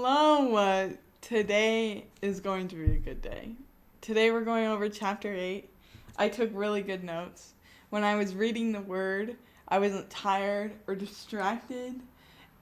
Hello, today is going to be a good day. Today we're going over chapter 8. I took really good notes. When I was reading the word, I wasn't tired or distracted,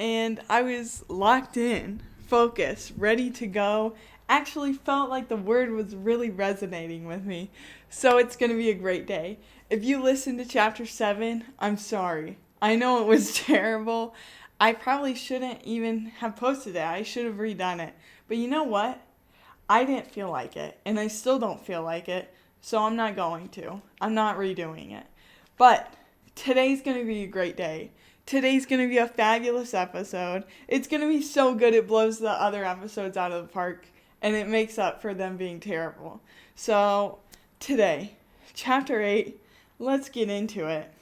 and I was locked in, focused, ready to go. Actually felt like the word was really resonating with me. So it's going to be a great day. If you listened to chapter 7, I'm sorry. I know it was terrible. I probably shouldn't even have posted it. I should have redone it. But you know what? I didn't feel like it, and I still don't feel like it, so I'm not going to. I'm not redoing it. But today's going to be a great day. Today's going to be a fabulous episode. It's going to be so good it blows the other episodes out of the park, and it makes up for them being terrible. So, today, chapter 8, let's get into it.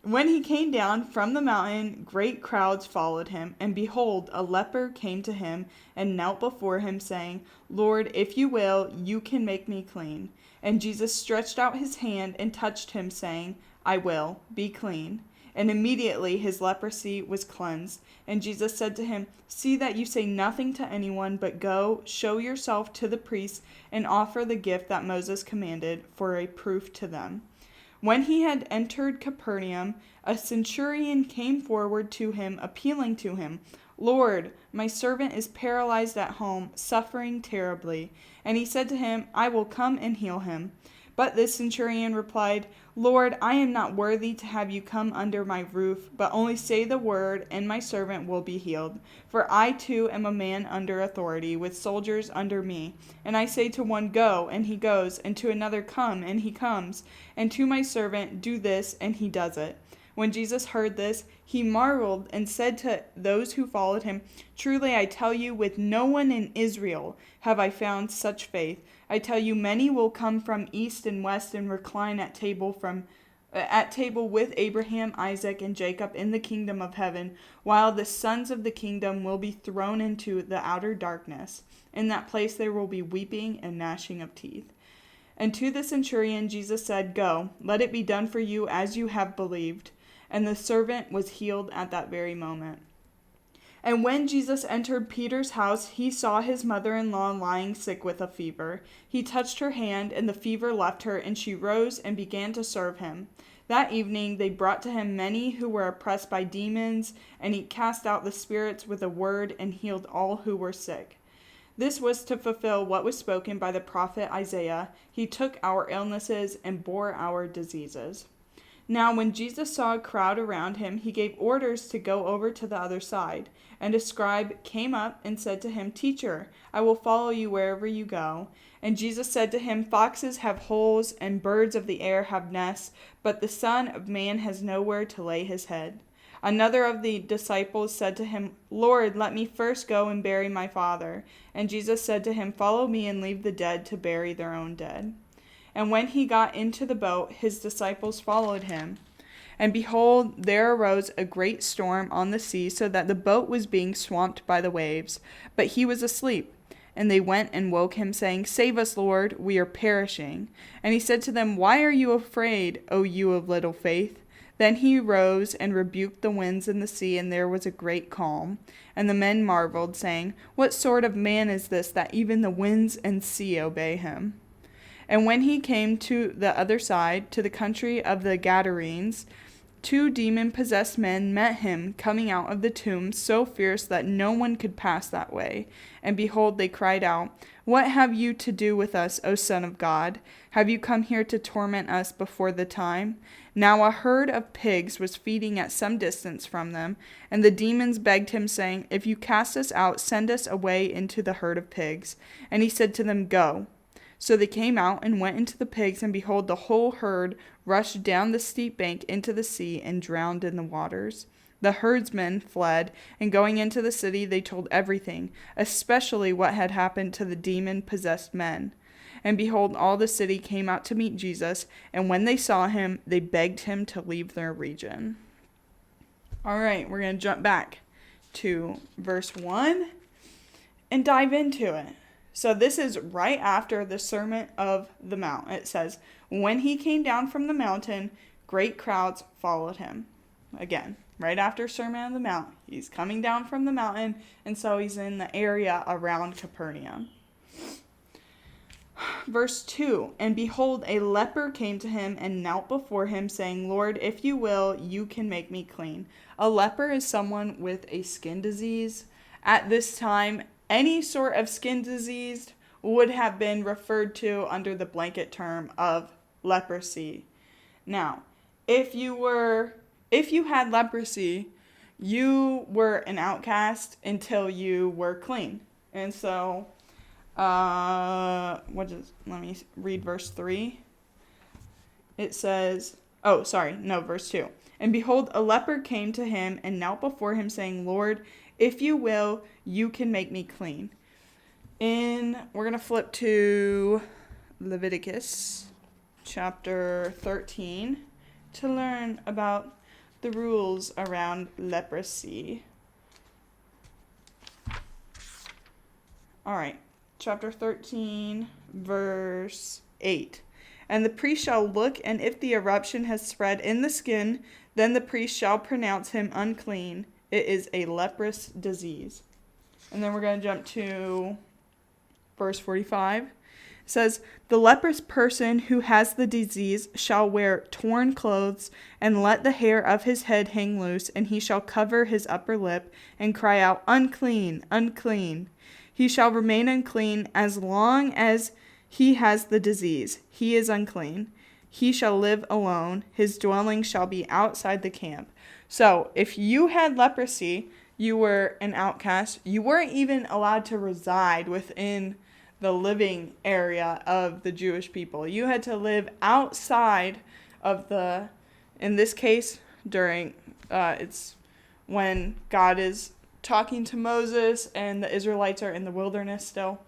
When he came down from the mountain, great crowds followed him, and behold, a leper came to him and knelt before him, saying, Lord, if you will, you can make me clean. And Jesus stretched out his hand and touched him, saying, I will, be clean. And immediately his leprosy was cleansed. And Jesus said to him, See that you say nothing to anyone, but go, show yourself to the priests, and offer the gift that Moses commanded for a proof to them. When he had entered Capernaum, a centurion came forward to him, appealing to him, Lord, my servant is paralyzed at home, suffering terribly. And he said to him, I will come and heal him. But the centurion replied, Lord, I am not worthy to have you come under my roof, but only say the word, and my servant will be healed. For I too am a man under authority, with soldiers under me. And I say to one, Go, and he goes, and to another, Come, and he comes, and to my servant, Do this, and he does it. When Jesus heard this, he marveled and said to those who followed him, Truly I tell you, with no one in Israel have I found such faith. I tell you, many will come from east and west and recline at table with Abraham, Isaac, and Jacob in the kingdom of heaven, while the sons of the kingdom will be thrown into the outer darkness. In that place there will be weeping and gnashing of teeth. And to the centurion Jesus said, Go, let it be done for you as you have believed. And the servant was healed at that very moment. And when Jesus entered Peter's house, he saw his mother-in-law lying sick with a fever. He touched her hand, and the fever left her, and she rose and began to serve him. That evening they brought to him many who were oppressed by demons, and he cast out the spirits with a word and healed all who were sick. This was to fulfill what was spoken by the prophet Isaiah. He took our illnesses and bore our diseases. Now when Jesus saw a crowd around him, he gave orders to go over to the other side. And a scribe came up and said to him, Teacher, I will follow you wherever you go. And Jesus said to him, Foxes have holes, and birds of the air have nests, but the Son of Man has nowhere to lay his head. Another of the disciples said to him, Lord, let me first go and bury my father. And Jesus said to him, Follow me and leave the dead to bury their own dead. And when he got into the boat, his disciples followed him. And behold, there arose a great storm on the sea, so that the boat was being swamped by the waves. But he was asleep. And they went and woke him, saying, Save us, Lord, we are perishing. And he said to them, Why are you afraid, O you of little faith? Then he rose and rebuked the winds and the sea, and there was a great calm. And the men marveled, saying, What sort of man is this, that even the winds and sea obey him? And when he came to the other side, to the country of the Gadarenes, 2 demon-possessed men met him, coming out of the tomb, so fierce that no one could pass that way. And behold, they cried out, What have you to do with us, O Son of God? Have you come here to torment us before the time? Now a herd of pigs was feeding at some distance from them, and the demons begged him, saying, If you cast us out, send us away into the herd of pigs. And he said to them, Go. So they came out and went into the pigs, and behold, the whole herd rushed down the steep bank into the sea and drowned in the waters. The herdsmen fled, and going into the city, they told everything, especially what had happened to the demon-possessed men. And behold, all the city came out to meet Jesus, and when they saw him, they begged him to leave their region. All right, we're going to jump back to verse 1 and dive into it. So this is right after the Sermon of the Mount. It says, when he came down from the mountain, great crowds followed him. Again, right after Sermon on the Mount. He's coming down from the mountain, and so he's in the area around Capernaum. Verse 2, and behold, a leper came to him and knelt before him, saying, Lord, if you will, you can make me clean. A leper is someone with a skin disease. At this time, any sort of skin disease would have been referred to under the blanket term of leprosy. Now, if you had leprosy, you were an outcast until you were clean. And so let me read verse 3. It says, verse 2. And behold, a leper came to him and knelt before him, saying, Lord, if you will, you can make me clean. We're going to flip to Leviticus chapter 13 to learn about the rules around leprosy. All right. Chapter 13, verse 8. And the priest shall look, and if the eruption has spread in the skin, then the priest shall pronounce him unclean. It is a leprous disease. And then we're going to jump to verse 45. It says, the leprous person who has the disease shall wear torn clothes, and let the hair of his head hang loose, and he shall cover his upper lip, and cry out, unclean, unclean. He shall remain unclean as long as he has the disease. He is unclean. He shall live alone. His dwelling shall be outside the camp. So, if you had leprosy, you were an outcast. You weren't even allowed to reside within the living area of the Jewish people. You had to live outside of in this case, during, it's when God is talking to Moses and the Israelites are in the wilderness still.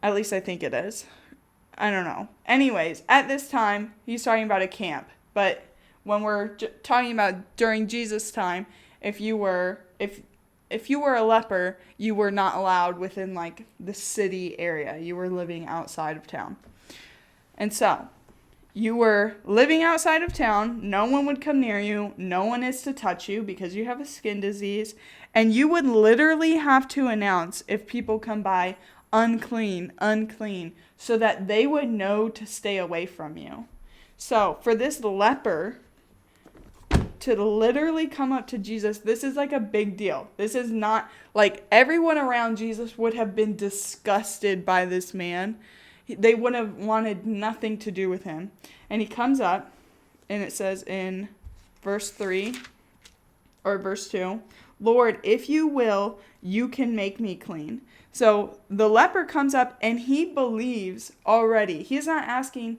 At least I think it is. I don't know. Anyways, at this time, he's talking about a camp. But when we're talking about during Jesus' time, if you were a leper, you were not allowed within like the city area. You were living outside of town. And so, you were living outside of town. No one would come near you. No one is to touch you because you have a skin disease. And you would literally have to announce if people come by, unclean, unclean, so that they would know to stay away from you. So for this leper to literally come up to Jesus, this is like a big deal. This is not like everyone around Jesus would have been disgusted by this man. They would have wanted nothing to do with him. And he comes up, and it says in verse 3, or verse 2, Lord, if you will, you can make me clean. So the leper comes up, and he believes already. He's not asking,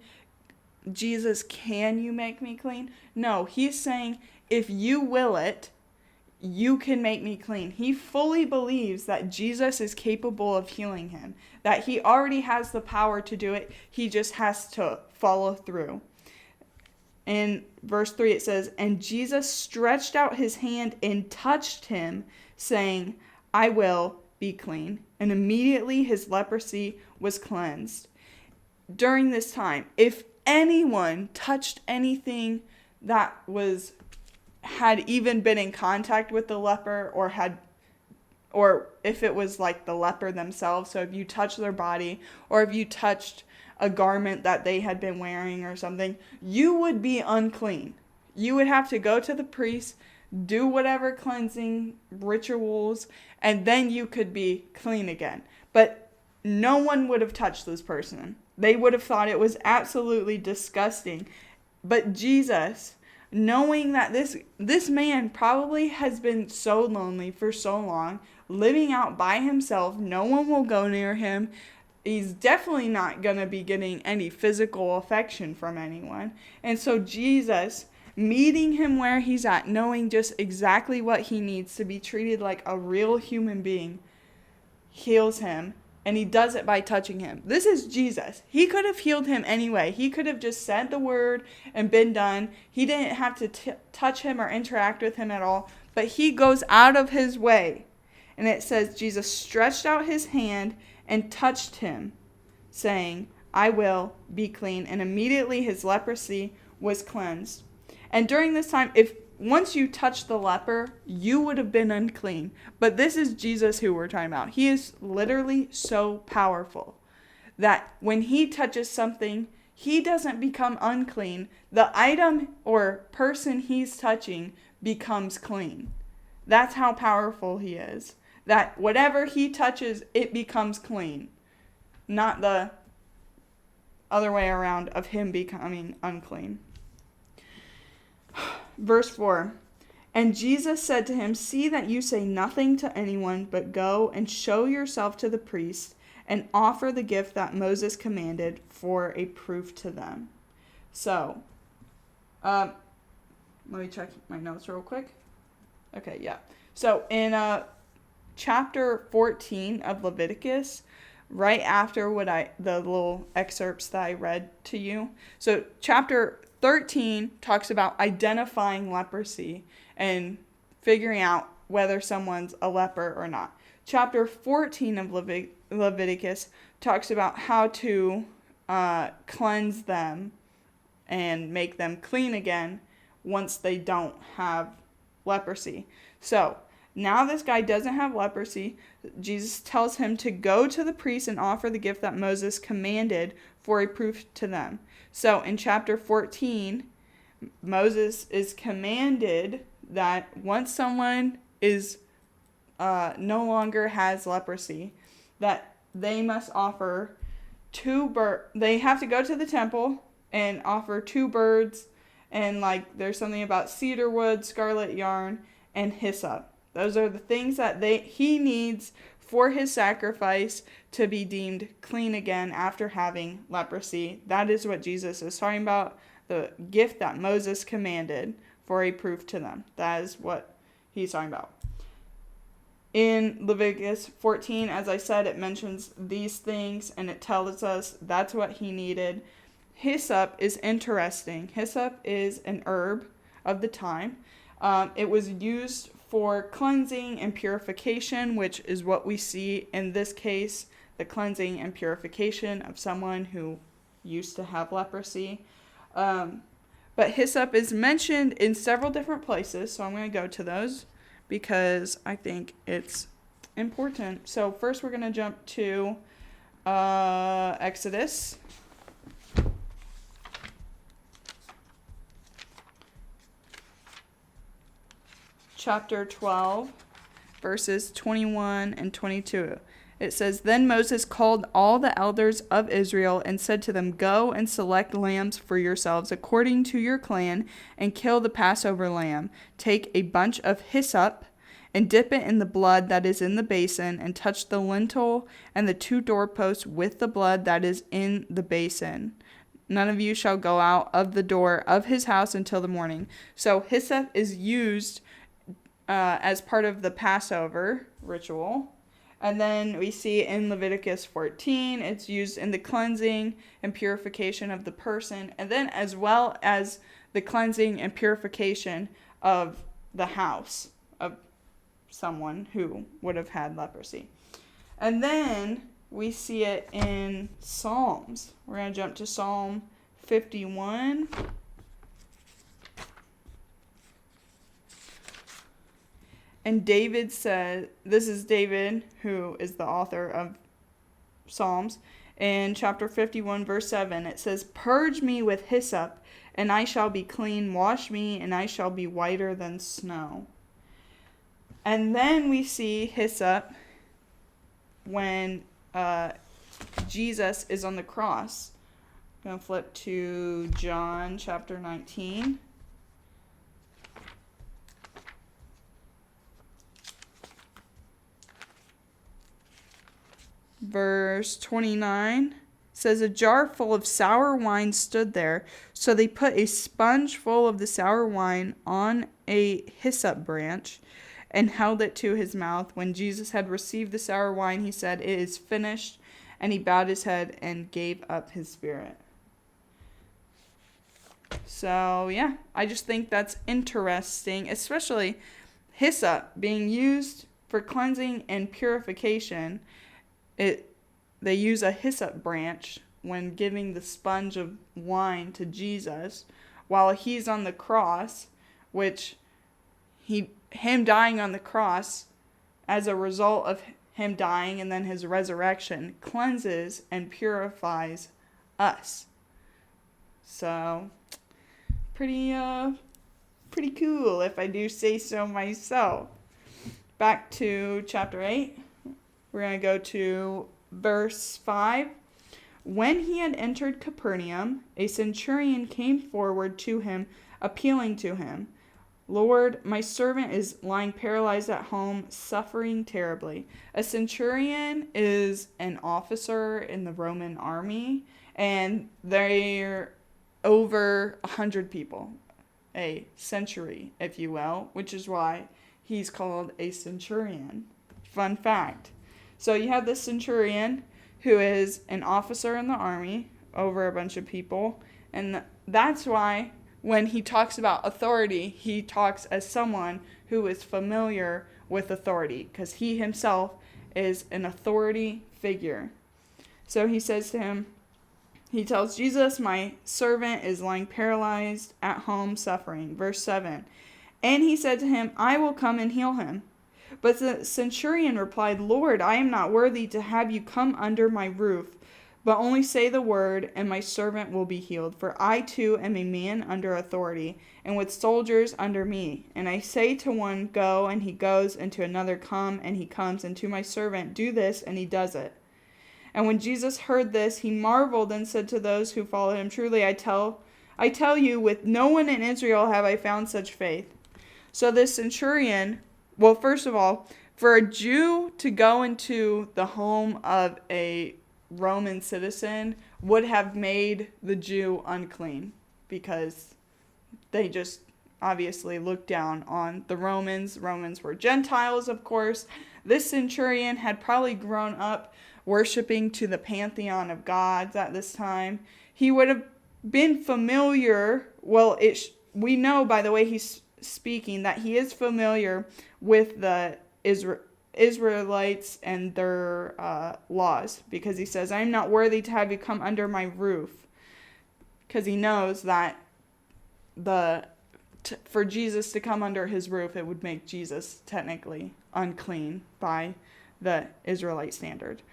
Jesus, can you make me clean? No, he's saying, if you will it, you can make me clean. He fully believes that Jesus is capable of healing him, that he already has the power to do it. He just has to follow through. In verse 3 it says, and Jesus stretched out his hand and touched him, saying, I will be clean. And immediately his leprosy was cleansed. During this time, if anyone touched anything that had even been in contact with the leper, or if it was like the leper themselves, so if you touched their body, or if you touched a garment that they had been wearing or something, you would be unclean. You would have to go to the priest, do whatever cleansing rituals, and then you could be clean again. But no one would have touched this person. They would have thought it was absolutely disgusting. But Jesus, knowing that this man probably has been so lonely for so long, living out by himself, no one will go near him. He's definitely not going to be getting any physical affection from anyone. And so Jesus, meeting him where he's at, knowing just exactly what he needs to be treated like a real human being, heals him. And he does it by touching him. This is Jesus. He could have healed him anyway. He could have just said the word and been done. He didn't have to touch him or interact with him at all. But he goes out of his way. And it says Jesus stretched out his hand and touched him, saying, I will be clean. And immediately his leprosy was cleansed. And during this time, if once you touch the leper, you would have been unclean. But this is Jesus who we're talking about. He is literally so powerful that when he touches something, he doesn't become unclean. The item or person he's touching becomes clean. That's how powerful he is. That whatever he touches, it becomes clean. Not the other way around of him becoming unclean. Verse 4. And Jesus said to him, see that you say nothing to anyone, but go and show yourself to the priest and offer the gift that Moses commanded for a proof to them. So, let me check my notes real quick. Okay, yeah. So in chapter 14 of Leviticus, right after the little excerpts that I read to you. So chapter 13 talks about identifying leprosy and figuring out whether someone's a leper or not. Chapter 14 of Leviticus talks about how to cleanse them and make them clean again once they don't have leprosy. So now this guy doesn't have leprosy. Jesus tells him to go to the priest and offer the gift that Moses commanded for a proof to them. So in chapter 14, Moses is commanded that once someone is no longer has leprosy, that they must offer they have to go to the temple and offer 2 birds, and there's something about cedar wood, scarlet yarn, and hyssop. Those are the things that he needs for his sacrifice to be deemed clean again after having leprosy. That is what Jesus is talking about, the gift that Moses commanded for a proof to them. That is what he's talking about. In Leviticus 14, as I said, it mentions these things, and it tells us that's what he needed. Hyssop is interesting. Hyssop is an herb of the time. It was used for cleansing and purification, which is what we see in this case, the cleansing and purification of someone who used to have leprosy. But hyssop is mentioned in several different places, so I'm going to go to those because I think it's important. So first we're going to jump to Exodus. Chapter 12, verses 21 and 22. It says, Then Moses called all the elders of Israel and said to them, Go and select lambs for yourselves according to your clan and kill the Passover lamb. Take a bunch of hyssop and dip it in the blood that is in the basin and touch the lintel and the 2 doorposts with the blood that is in the basin. None of you shall go out of the door of his house until the morning. So hyssop is used as part of the Passover ritual. And then we see in Leviticus 14, it's used in the cleansing and purification of the person, and then as well as the cleansing and purification of the house of someone who would have had leprosy. And then we see it in Psalms. We're going to jump to Psalm 51. And David said, this is David, who is the author of Psalms. In chapter 51, verse 7, it says, Purge me with hyssop, and I shall be clean. Wash me, and I shall be whiter than snow. And then we see hyssop when Jesus is on the cross. I'm going to flip to John chapter 19. Verse 29 says, A jar full of sour wine stood there, so they put a sponge full of the sour wine on a hyssop branch and held it to his mouth. When Jesus had received the sour wine, he said, It is finished, and he bowed his head and gave up his spirit. So, yeah, I just think that's interesting, especially hyssop being used for cleansing and purification. They use a hyssop branch when giving the sponge of wine to Jesus while he's on the cross, which him dying on the cross, as a result of him dying and then his resurrection, cleanses and purifies us. So, pretty cool, if I do say so myself. Back to chapter 8. We're going to go to verse 5. When he had entered Capernaum, a centurion came forward to him, appealing to him, "Lord, my servant is lying paralyzed at home, suffering terribly." A centurion is an officer in the Roman army, and they're over 100 people. A century, if you will, which is why he's called a centurion. Fun fact. So you have this centurion who is an officer in the army over a bunch of people, and that's why when he talks about authority, he talks as someone who is familiar with authority, because he himself is an authority figure. So he says to him, he tells Jesus, "My servant is lying paralyzed at home, suffering." Verse 7. And he said to him, "I will come and heal him." But the centurion replied, "Lord, I am not worthy to have you come under my roof, but only say the word, and my servant will be healed. For I too am a man under authority, and with soldiers under me. And I say to one, 'Go,' and he goes, and to another, 'Come,' and he comes, and to my servant, 'Do this,' and he does it." And when Jesus heard this, he marveled and said to those who followed him, "Truly I tell you, with no one in Israel have I found such faith." So this centurion, well, first of all, for a Jew to go into the home of a Roman citizen would have made the Jew unclean, because they just obviously looked down on the Romans. Romans were Gentiles, of course. This centurion had probably grown up worshiping to the pantheon of gods at this time. He would have been familiar, we know by the way he's speaking that he is familiar with the Israelites and their laws, because he says, "I am not worthy to have you come under my roof," because he knows that for Jesus to come under his roof, it would make Jesus technically unclean by the Israelite standard.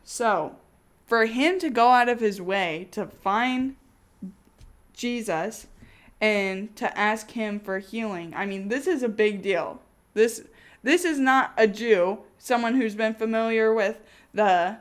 So, for him to go out of his way to find Jesus and to ask him for healing, I mean, this is a big deal. This is not a Jew, someone who's been familiar with the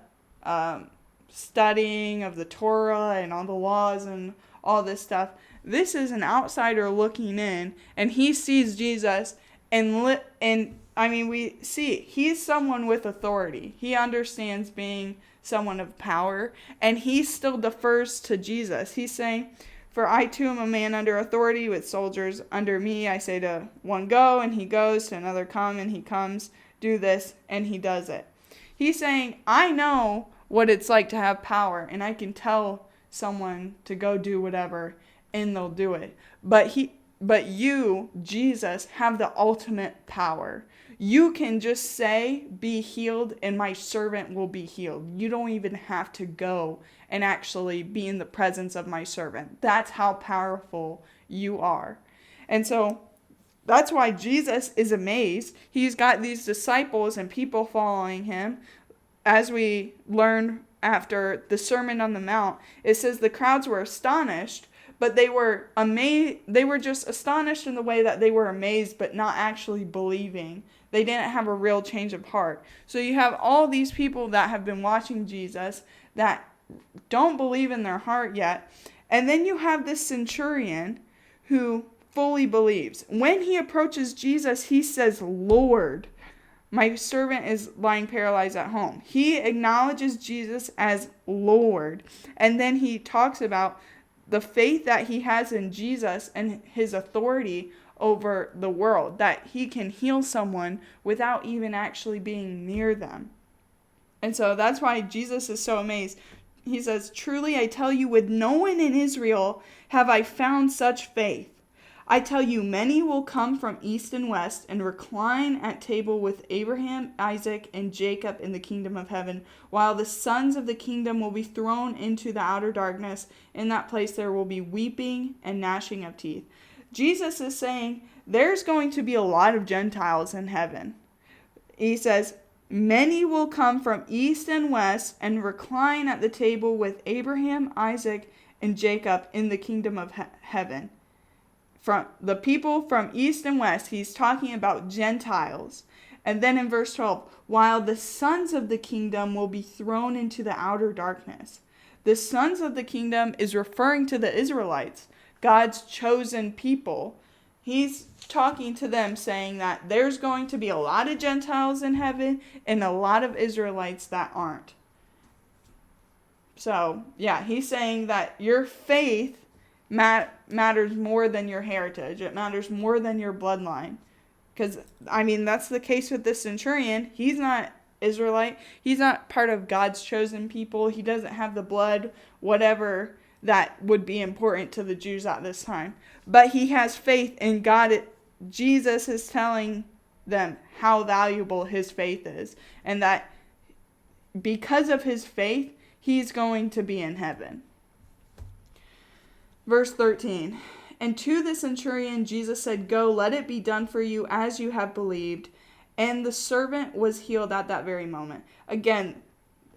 studying of the Torah and all the laws and all this stuff. This is an outsider looking in, and he sees Jesus, and we see he's someone with authority. He understands being someone of power, and he still defers to Jesus. He's saying, "For I too am a man under authority, with soldiers under me. I say to one, 'Go,' and he goes, to another, 'Come,' and he comes, 'Do this,' and he does it." He's saying, I know what it's like to have power, and I can tell someone to go do whatever, and they'll do it. But you, Jesus, have the ultimate power. You can just say, 'Be healed,' and my servant will be healed. You don't even have to go and actually be in the presence of my servant. That's how powerful you are. And so that's why Jesus is amazed. He's got these disciples and people following him. As we learn after the Sermon on the Mount, it says the crowds were astonished, but they were amazed. They were just astonished in the way that they were amazed, but not actually believing. They didn't have a real change of heart. So you have all these people that have been watching Jesus that don't believe in their heart yet. And then you have this centurion who fully believes. When he approaches Jesus, he says, "Lord, my servant is lying paralyzed at home." He acknowledges Jesus as Lord. And then he talks about the faith that he has in Jesus and his authority over the world, that he can heal someone without even actually being near them. And so that's why Jesus is so amazed. He says, "Truly I tell you, with no one in Israel have I found such faith. I tell you, many will come from east and west and recline at table with Abraham, Isaac, and Jacob in the kingdom of heaven, while the sons of the kingdom will be thrown into the outer darkness. In that place there will be weeping and gnashing of teeth." Jesus is saying there's going to be a lot of Gentiles in heaven. He says, many will come from east and west and recline at the table with Abraham, Isaac, and Jacob in the kingdom of heaven. From the people from east and west, he's talking about Gentiles. And then in verse 12, while the sons of the kingdom will be thrown into the outer darkness. The sons of the kingdom is referring to the Israelites, God's chosen people. He's talking to them saying that there's going to be a lot of Gentiles in heaven and a lot of Israelites that aren't. So, yeah, he's saying that your faith matters more than your heritage. It matters more than your bloodline. Because, that's the case with this centurion. He's not Israelite. He's not part of God's chosen people. He doesn't have the blood, whatever that would be important to the Jews at this time. But he has faith in God. Jesus is telling them how valuable his faith is. And that because of his faith, he's going to be in heaven. Verse 13. And to the centurion, Jesus said, go, let it be done for you as you have believed. And the servant was healed at that very moment. Again,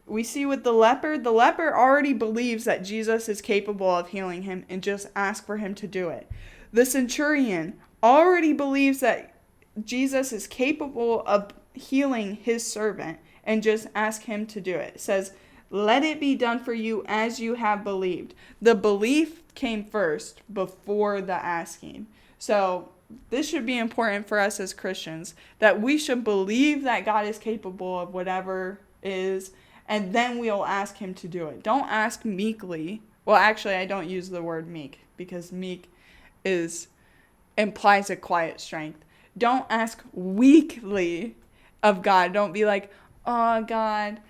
we see with the leper already believes that Jesus is capable of healing him and just ask for him to do it. The centurion already believes that Jesus is capable of healing his servant and just ask him to do it. It says, let it be done for you as you have believed. The belief came first before the asking. So this should be important for us as Christians, that we should believe that God is capable of whatever is, and then we'll ask him to do it. Don't ask meekly. Well, actually, I don't use the word meek because meek implies a quiet strength. Don't ask weakly of God. Don't be like, oh, God,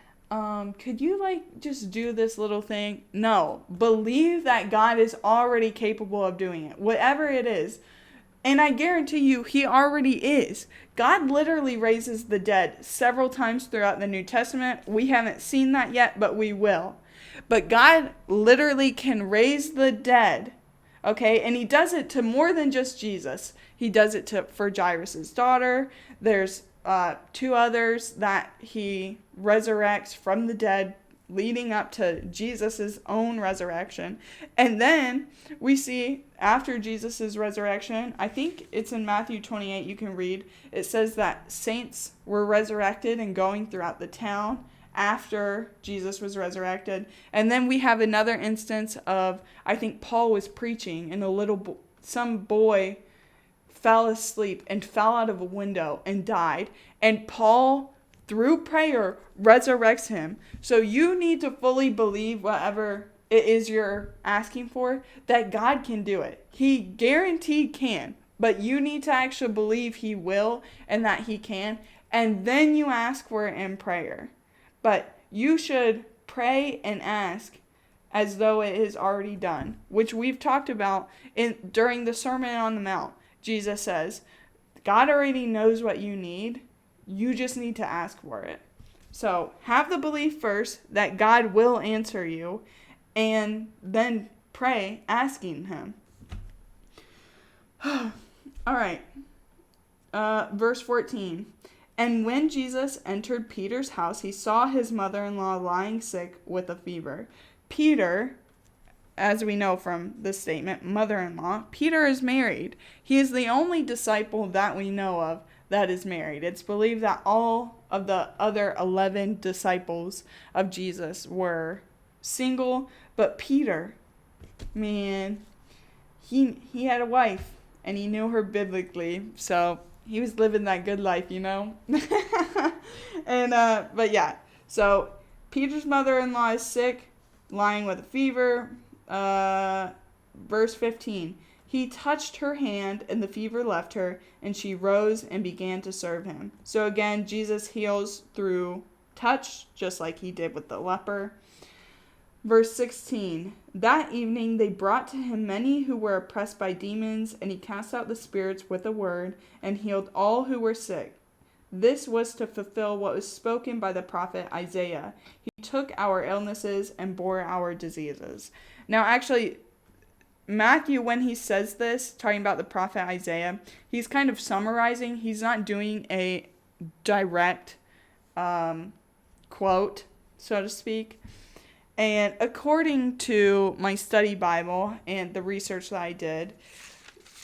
could you just do this little thing? No, believe that God is already capable of doing it, whatever it is. And I guarantee you, he already is. God literally raises the dead several times throughout the New Testament. We haven't seen that yet, but we will. But God literally can raise the dead, okay? And he does it to more than just Jesus. He does it for Jairus' daughter. There's 2 others that he resurrects from the dead, leading up to Jesus' own resurrection. And then we see after Jesus' resurrection, I think it's in Matthew 28, you can read, it says that saints were resurrected and going throughout the town after Jesus was resurrected. And then we have another instance of, I think Paul was preaching and some boy fell asleep and fell out of a window and died. And Paul, through prayer, resurrects him. So you need to fully believe whatever it is you're asking for, that God can do it. He guaranteed can, but you need to actually believe he will and that he can. And then you ask for it in prayer. But you should pray and ask as though it is already done, which we've talked about during the Sermon on the Mount. Jesus says, God already knows what you need. You just need to ask for it. So have the belief first that God will answer you, and then pray asking him. All right. Verse 14. And when Jesus entered Peter's house, he saw his mother-in-law lying sick with a fever. Peter, as we know from this statement, mother-in-law, Peter is married. He is the only disciple that we know of that is married. It's believed that all of the other 11 disciples of Jesus were single, but Peter, man, he had a wife and he knew her biblically, so he was living that good life, And but yeah, so Peter's mother-in-law is sick, lying with a fever. Verse 15. He touched her hand, and the fever left her, and she rose and began to serve him. So again, Jesus heals through touch, just like he did with the leper. Verse 16. That evening they brought to him many who were oppressed by demons, and he cast out the spirits with a word, and healed all who were sick. This was to fulfill what was spoken by the prophet Isaiah. He took our illnesses and bore our diseases. Now, actually, Matthew, when he says this, talking about the prophet Isaiah, he's kind of summarizing. He's not doing a direct quote, so to speak. And according to my study Bible and the research that I did,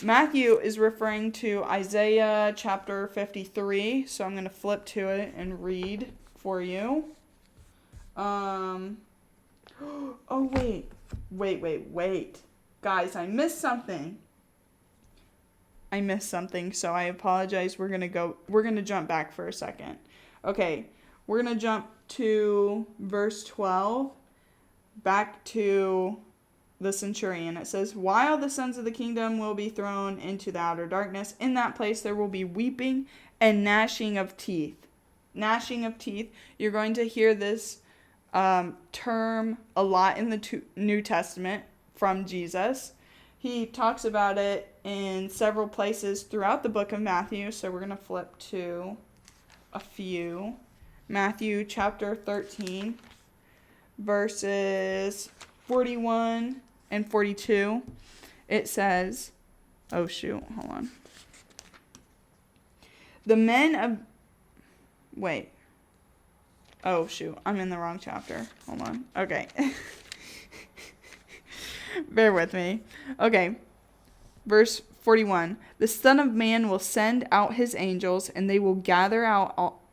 Matthew is referring to Isaiah chapter 53. So I'm going to flip to it and read for you. Oh, wait. Guys, I missed something. So I apologize. We're going to jump back for a second. Okay, we're going to jump to verse 12, back to the centurion. It says, while the sons of the kingdom will be thrown into the outer darkness, in that place there will be weeping and gnashing of teeth. Gnashing of teeth. You're going to hear this term a lot in the New Testament from Jesus. He talks about it in several places throughout the book of Matthew. So we're going to flip to a few. Matthew chapter 13, verses 41 and 42. It says, oh shoot, hold on. The men of, wait. Oh shoot, I'm in the wrong chapter. Hold on. Okay. Bear with me. Okay. Verse 41. The Son of Man will send out his angels, and they will gather out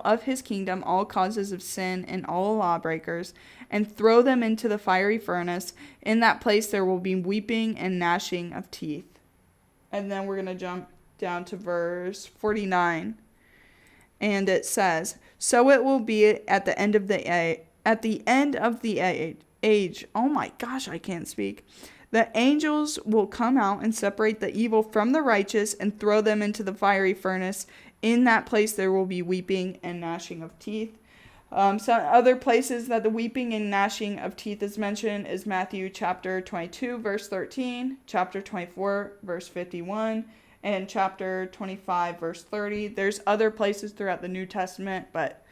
of his kingdom all causes of sin and all lawbreakers, and throw them into the fiery furnace. In that place there will be weeping and gnashing of teeth. And then we're going to jump down to verse 49. And it says, so it will be at the end of the age. Oh my gosh, I can't speak. The angels will come out and separate the evil from the righteous and throw them into the fiery furnace. In that place there will be weeping and gnashing of teeth. Some other places that the weeping and gnashing of teeth is mentioned is Matthew chapter 22, verse 13, chapter 24, verse 51, and chapter 25, verse 30. There's other places throughout the New Testament, but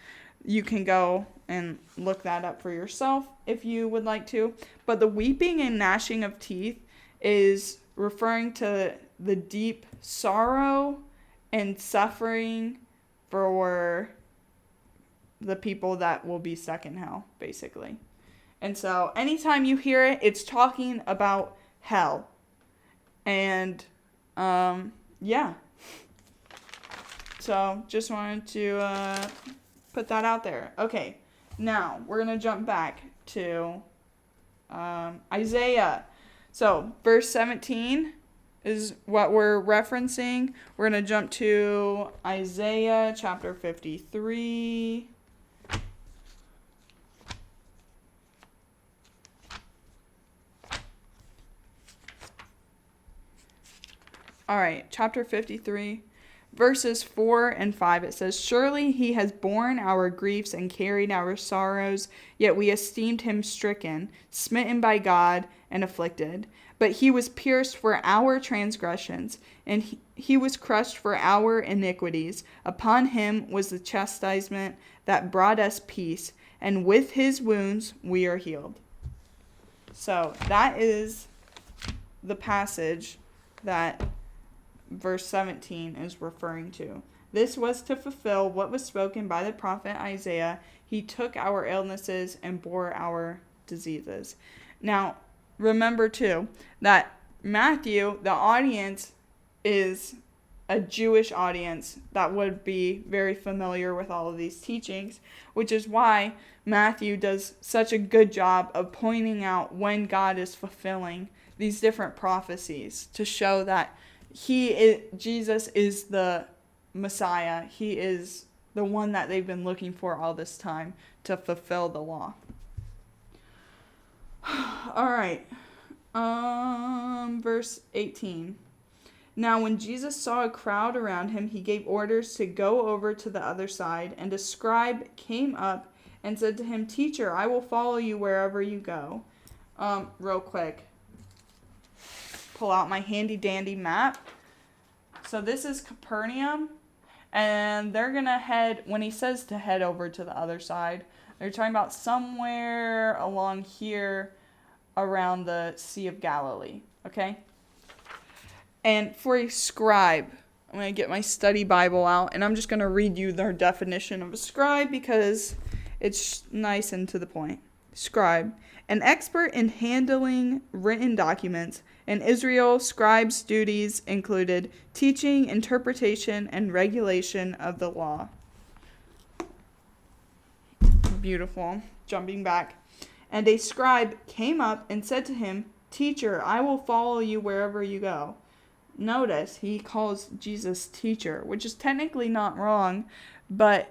you can go and look that up for yourself if you would like to. But the weeping and gnashing of teeth is referring to the deep sorrow and suffering for the people that will be stuck in hell, basically. And so anytime you hear it, it's talking about hell. And yeah. So just wanted to put that out there. Okay, now we're going to jump back to Isaiah. So verse 17 is what we're referencing. We're going to jump to Isaiah chapter 53. All right, chapter 53, verses 4 and 5. It says, surely he has borne our griefs and carried our sorrows, yet we esteemed him stricken, smitten by God, and afflicted. But he was pierced for our transgressions, and he was crushed for our iniquities. Upon him was the chastisement that brought us peace, and with his wounds we are healed. So that is the passage that verse 17 is referring to. This was to fulfill what was spoken by the prophet Isaiah. He took our illnesses and bore our diseases. Now, remember too, that Matthew, the audience, is a Jewish audience that would be very familiar with all of these teachings, which is why Matthew does such a good job of pointing out when God is fulfilling these different prophecies to show that Jesus is the Messiah. He is the one that they've been looking for all this time to fulfill the law. All right. Verse 18. Now when Jesus saw a crowd around him, he gave orders to go over to the other side, and a scribe came up and said to him, Teacher, I will follow you wherever you go. Real quick. Pull out my handy dandy map. So this is Capernaum, and they're going to head, when he says to head over to the other side, they're talking about somewhere along here around the Sea of Galilee. Okay? And for a scribe, I'm going to get my study Bible out, and I'm just going to read you their definition of a scribe because it's nice and to the point. Scribe, an expert in handling written documents. In Israel, scribes' duties included teaching, interpretation, and regulation of the law. Beautiful. Jumping back. And a scribe came up and said to him, "Teacher, I will follow you wherever you go." Notice he calls Jesus teacher, which is technically not wrong, but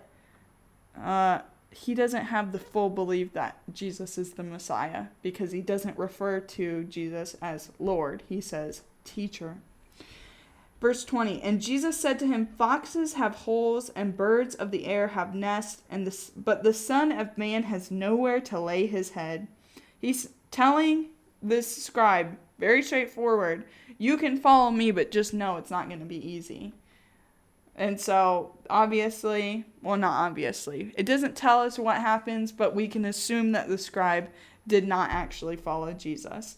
he doesn't have the full belief that Jesus is the Messiah because he doesn't refer to Jesus as Lord. He says teacher. Verse 20, and Jesus said to him, "Foxes have holes and birds of the air have nests, but the Son of Man has nowhere to lay his head." He's telling this scribe, very straightforward, you can follow me, but just know it's not going to be easy. And so, obviously, well, not obviously, it doesn't tell us what happens, but we can assume that the scribe did not actually follow Jesus.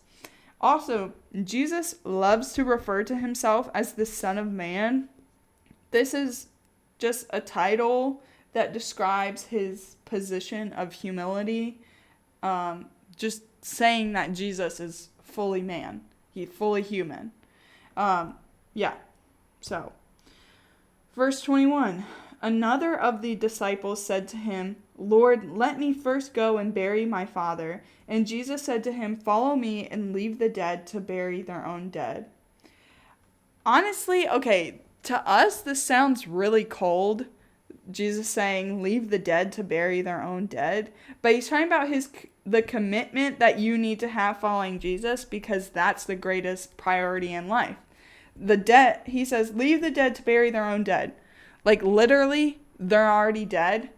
Also, Jesus loves to refer to himself as the Son of Man. This is just a title that describes his position of humility. Just saying that Jesus is fully man. He's fully human. So, verse 21. Another of the disciples said to him, "Lord, let me first go and bury my father." And Jesus said to him, "Follow me and leave the dead to bury their own dead." Honestly, okay, to us this sounds really cold. Jesus saying, "Leave the dead to bury their own dead." But he's talking about the commitment that you need to have following Jesus because that's the greatest priority in life. The dead, he says, leave the dead to bury their own dead. Like literally, they're already dead.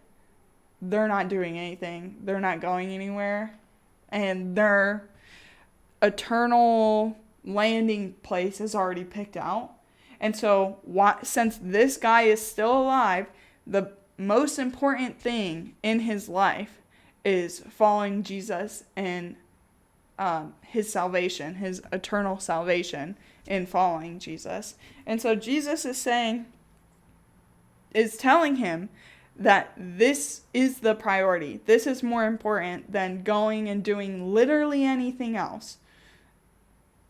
They're not doing anything. They're not going anywhere. And their eternal landing place is already picked out. And so since this guy is still alive, the most important thing in his life is following Jesus and his salvation, his eternal salvation in following Jesus. And so Jesus is telling him that this is the priority. This is more important than going and doing literally anything else.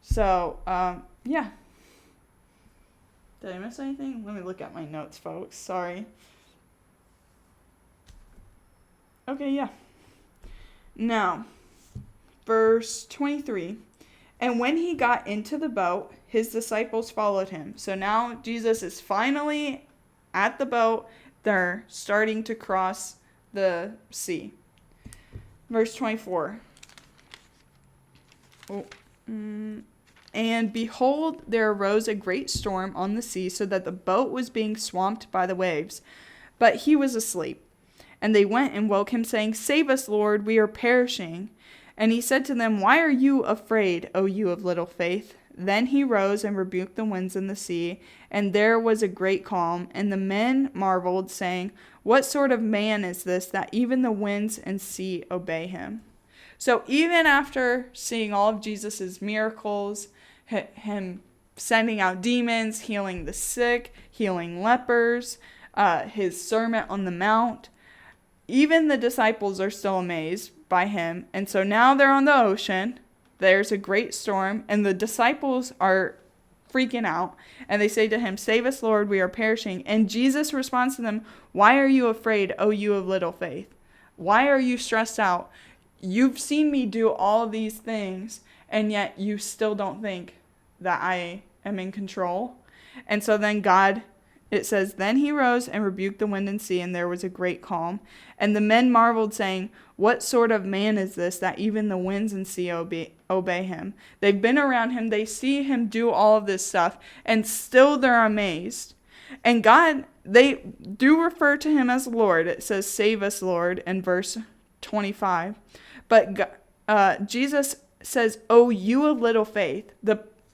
So, yeah. Did I miss anything? Let me look at my notes, folks. Sorry. Okay, yeah. Now, verse 23. And when he got into the boat, his disciples followed him. So now Jesus is finally at the boat. They're starting to cross the sea. Verse 24. And behold, there arose a great storm on the sea, so that the boat was being swamped by the waves. But he was asleep. And they went and woke him, saying, "Save us, Lord, we are perishing." And he said to them, "Why are you afraid, O you of little faith?" Then he rose and rebuked the winds and the sea, and there was a great calm. And the men marveled, saying, "What sort of man is this, that even the winds and sea obey him?" So even after seeing all of Jesus' miracles, him sending out demons, healing the sick, healing lepers, his Sermon on the Mount, even the disciples are still amazed by him. And so now they're on the ocean. There's a great storm, and the disciples are freaking out. And they say to him, "Save us, Lord, we are perishing." And Jesus responds to them, "Why are you afraid, O you of little faith? Why are you stressed out? You've seen me do all of these things, and yet you still don't think that I am in control." And so then it says, "Then he rose and rebuked the wind and sea, and there was a great calm. And the men marveled, saying, 'What sort of man is this, that even the winds and sea obey him?'" They've been around him. They see him do all of this stuff, and still they're amazed. And they do refer to him as Lord. It says, "Save us, Lord," in verse 25. But Jesus says, "Oh, you of little faith."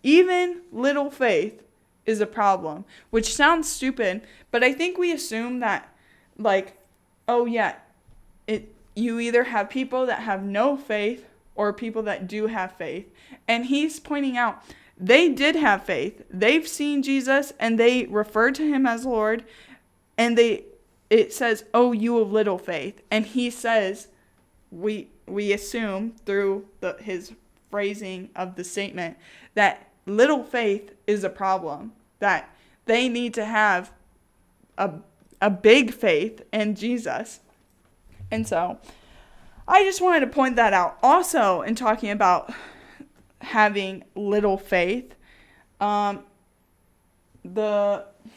Even little faith is a problem, which sounds stupid, but I think we assume that, you either have people that have no faith or people that do have faith. And he's pointing out they did have faith. They've seen Jesus and they refer to him as Lord. And it says, "Oh, you of little faith." And he says, we assume through his phrasing of the statement that little faith is a problem, that they need to have a big faith in Jesus. And so I just wanted to point that out. Also, in talking about having little faith, hold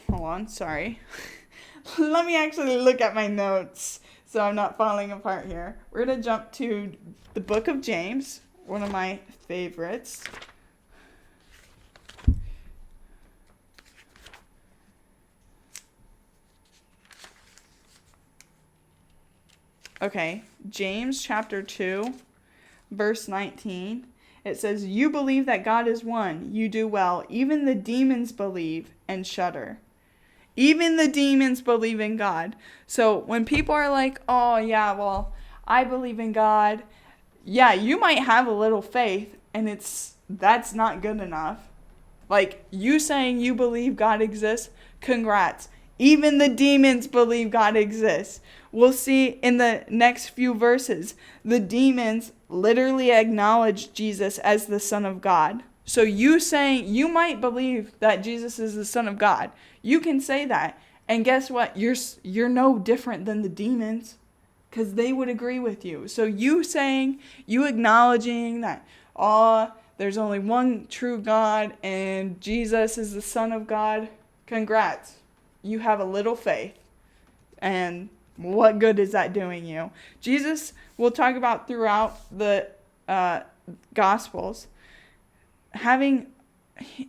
on, sorry. Let me actually look at my notes so I'm not falling apart here. We're going to jump to the book of James, one of my favorites. Okay, James chapter 2, verse 19. It says, "You believe that God is one. You do well. Even the demons believe and shudder." Even the demons believe in God. So when people are like, "Oh, yeah, well, I believe in God." Yeah, you might have a little faith, and that's not good enough. Like, you saying you believe God exists, congrats. Even the demons believe God exists. We'll see in the next few verses, the demons literally acknowledge Jesus as the Son of God. So you saying you might believe that Jesus is the Son of God. You can say that. And guess what? You're no different than the demons, because they would agree with you. So you acknowledging that, there's only one true God and Jesus is the Son of God, congrats. You have a little faith. And what good is that doing you? Jesus, we'll talk about throughout the Gospels,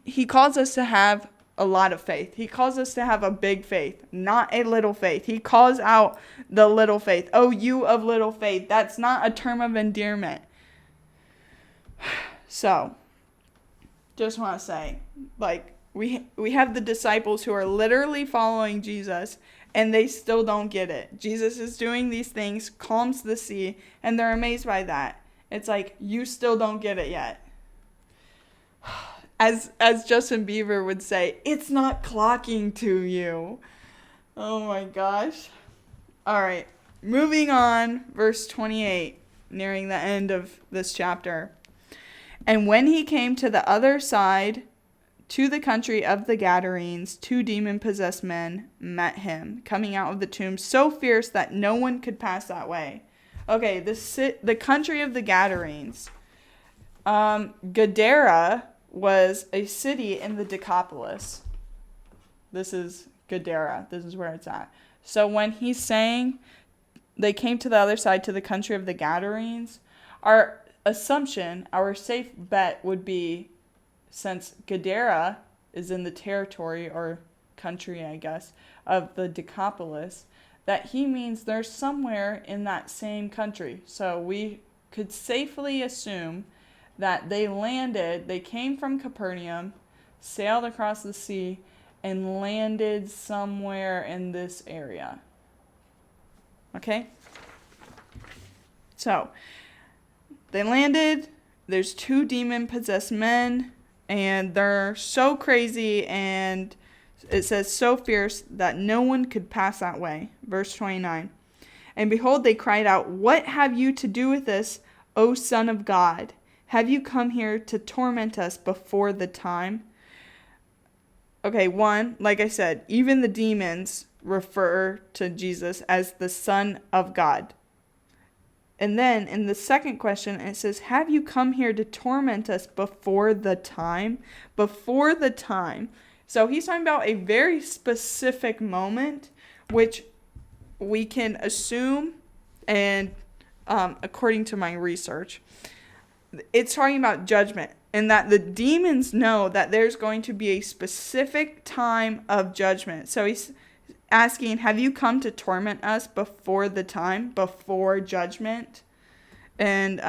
he calls us to have a lot of faith. He calls us to have a big faith, not a little faith. He calls out the little faith. "Oh, you of little faith." That's not a term of endearment. So, just want to say, like, we have the disciples who are literally following Jesus, and they still don't get it. Jesus is doing these things, calms the sea, and they're amazed by that. It's like, you still don't get it yet. As Justin Bieber would say, it's not clocking to you. Oh my gosh. All right, moving on, verse 28, nearing the end of this chapter. "And when he came to the other side, to the country of the Gadarenes, 2 demon-possessed men met him, coming out of the tomb so fierce that no one could pass that way." Okay, the country of the Gadarenes. Gadara was a city in the Decapolis. This is Gadara. This is where it's at. So when he's saying they came to the other side, to the country of the Gadarenes, our assumption, our safe bet would be, since Gadara is in the territory or country, I guess, of the Decapolis, that he means they're somewhere in that same country. So we could safely assume that they came from Capernaum, sailed across the sea, and landed somewhere in this area. Okay? So, they landed, there's 2 demon-possessed men, and they're so crazy, and it says so fierce that no one could pass that way. Verse 29. "And behold, they cried out, 'What have you to do with us, O Son of God? Have you come here to torment us before the time?'" Okay, one, like I said, even the demons refer to Jesus as the Son of God. And then in the second question, it says, "Have you come here to torment us before the time?" Before the time. So he's talking about a very specific moment, which we can assume, and according to my research, it's talking about judgment, and that the demons know that there's going to be a specific time of judgment. So he's asking, have you come to torment us before the time, before judgment? And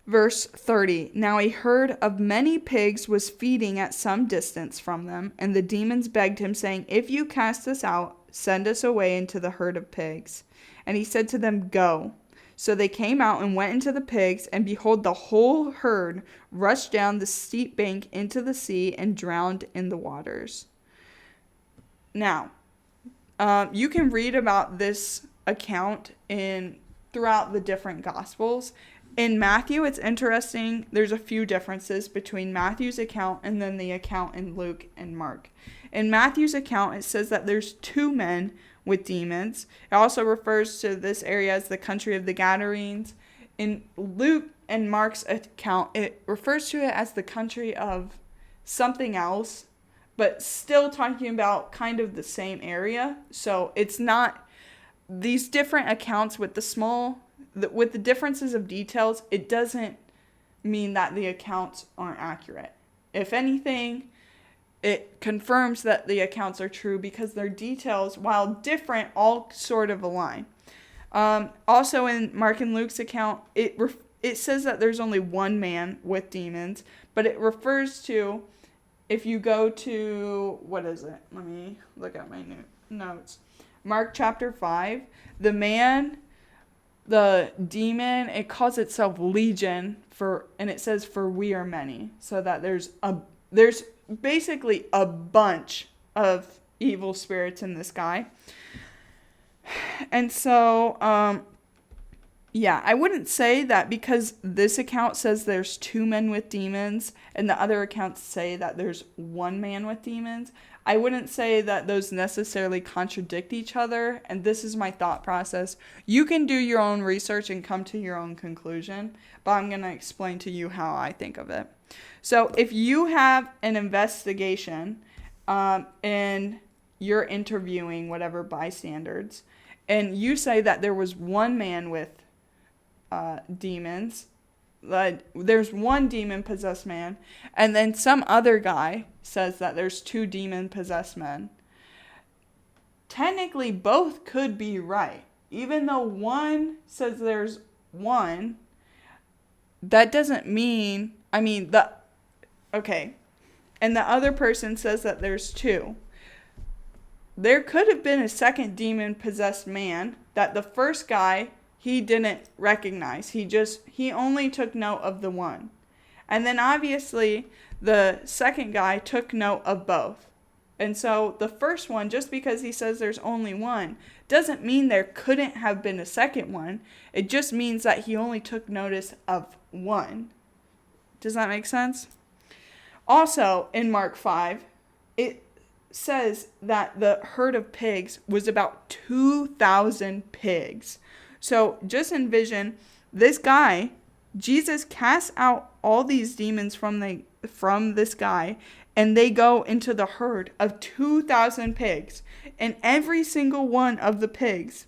Verse 30, "Now a herd of many pigs was feeding at some distance from them, and the demons begged him, saying, 'If you cast us out, send us away into the herd of pigs.' And he said to them, 'Go.' So they came out and went into the pigs, and behold, the whole herd rushed down the steep bank into the sea and drowned in the waters. Now, you can read about this account throughout the different Gospels. In Matthew, it's interesting. There's a few differences between Matthew's account and then the account in Luke and Mark. In Matthew's account, it says that there's 2 men with demons. It also refers to this area as the country of the Gadarenes. In Luke and Mark's account, it refers to it as the country of something else, but still talking about kind of the same area. So it's not these different accounts with with the differences of details. It doesn't mean that the accounts aren't accurate. If anything, it confirms that the accounts are true because their details, while different, all sort of align. Also in Mark and Luke's account, it says that there's only 1 man with demons, but it refers to, if you go to, what is it? Let me look at my notes. Mark chapter 5, the demon, it calls itself Legion, and it says, for we are many. So that there's basically a bunch of evil spirits in this guy. And so, I wouldn't say that because this account says there's 2 men with demons and the other accounts say that there's 1 man with demons. I wouldn't say that those necessarily contradict each other, and this is my thought process. You can do your own research and come to your own conclusion, but I'm going to explain to you how I think of it. So if you have an investigation and you're interviewing whatever bystanders, and you say that there was 1 man with demons, there's 1 demon-possessed man, and then some other guy says that there's 2 demon-possessed men. Technically, both could be right. Even though one says there's 1, that doesn't mean, and the other person says that there's 2. There could have been a second demon-possessed man that the first guy, he didn't recognize. He only took note of the 1. And then obviously the second guy took note of both. And so the first one, just because he says there's only 1, doesn't mean there couldn't have been a second one. It just means that he only took notice of 1. Does that make sense? Also, in Mark 5, it says that the herd of pigs was about 2,000 pigs. So just envision this guy, Jesus casts out all these demons from this guy, and they go into the herd of 2,000 pigs. And every single one of the pigs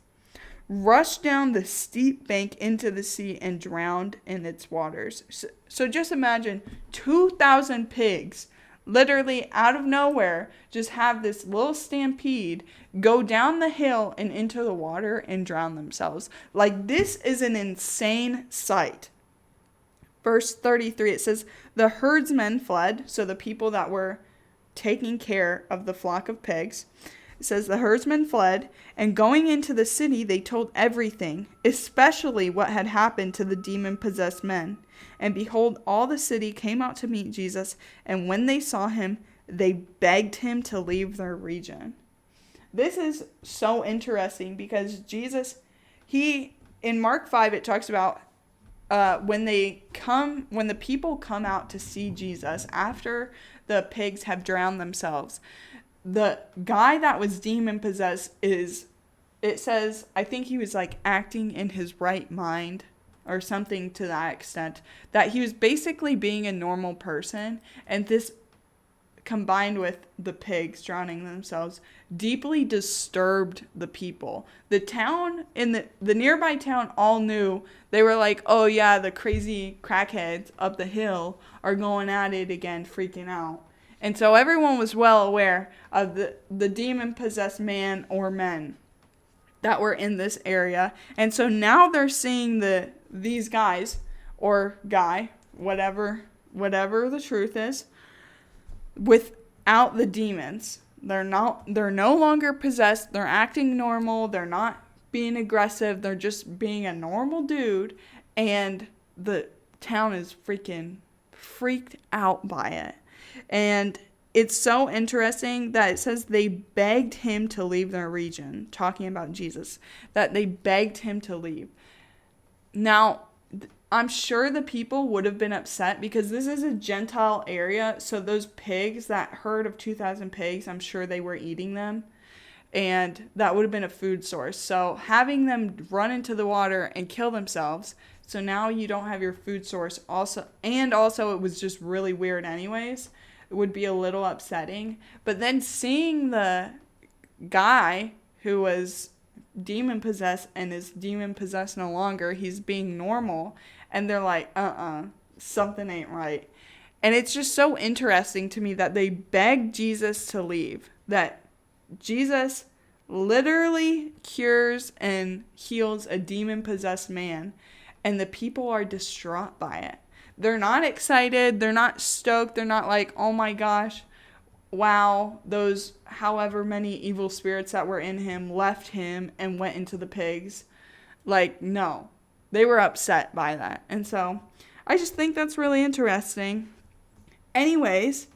rushed down the steep bank into the sea and drowned in its waters. So just imagine 2,000 pigs literally out of nowhere just have this little stampede, go down the hill and into the water and drown themselves. Like, this is an insane sight. Verse 33, it says, the herdsmen fled, so the people that were taking care of the flock of pigs. It says the herdsmen fled, and going into the city, they told everything, especially what had happened to the demon-possessed men. And behold, all the city came out to meet Jesus, and when they saw him, they begged him to leave their region. This is so interesting because Jesus, in Mark 5, it talks about when the people come out to see Jesus after the pigs have drowned themselves. The guy that was demon-possessed it says, I think he was like acting in his right mind or something to that extent, that he was basically being a normal person, and this combined with the pigs drowning themselves deeply disturbed the people. The town the nearby town all knew. They were like, oh yeah, the crazy crackheads up the hill are going at it again, freaking out. And so everyone was well aware of the demon-possessed man or men that were in this area. And so now they're seeing these guys, or guy, whatever the truth is, without the demons. They're no longer possessed. They're acting normal. They're not being aggressive. They're just being a normal dude. And the town is freaking freaked out by it. And it's so interesting that it says they begged him to leave their region, talking about Jesus, that they begged him to leave. Now, I'm sure the people would have been upset because this is a Gentile area. So those pigs, that herd of 2,000 pigs, I'm sure they were eating them. And that would have been a food source. So having them run into the water and kill themselves. So now you don't have your food source also. And also it was just really weird anyways. It would be a little upsetting. But then seeing the guy who was demon possessed and is demon possessed no longer, he's being normal, and they're like, something ain't right. And it's just so interesting to me that they begged Jesus to leave, that Jesus literally cures and heals a demon possessed man, and the people are distraught by it. They're not excited, they're not stoked, they're not like, oh my gosh, wow, those however many evil spirits that were in him left him and went into the pigs. Like, no. They were upset by that. And so I just think that's really interesting. Anyways,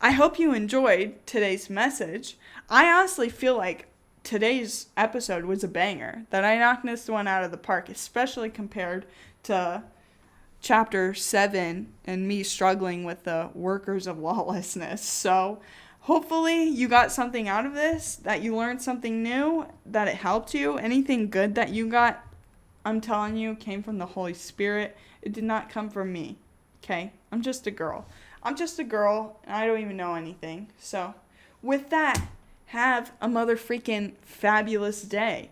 I hope you enjoyed today's message. I honestly feel like today's episode was a banger, that I knocked this one out of the park, especially compared to chapter 7 and me struggling with the workers of lawlessness. So hopefully you got something out of this, that you learned something new, that it helped you. Anything good that you got, I'm telling you, came from the Holy Spirit. It did not come from me. Okay? I'm just a girl. I'm just a girl, and I don't even know anything. So with that, have a mother freaking fabulous day.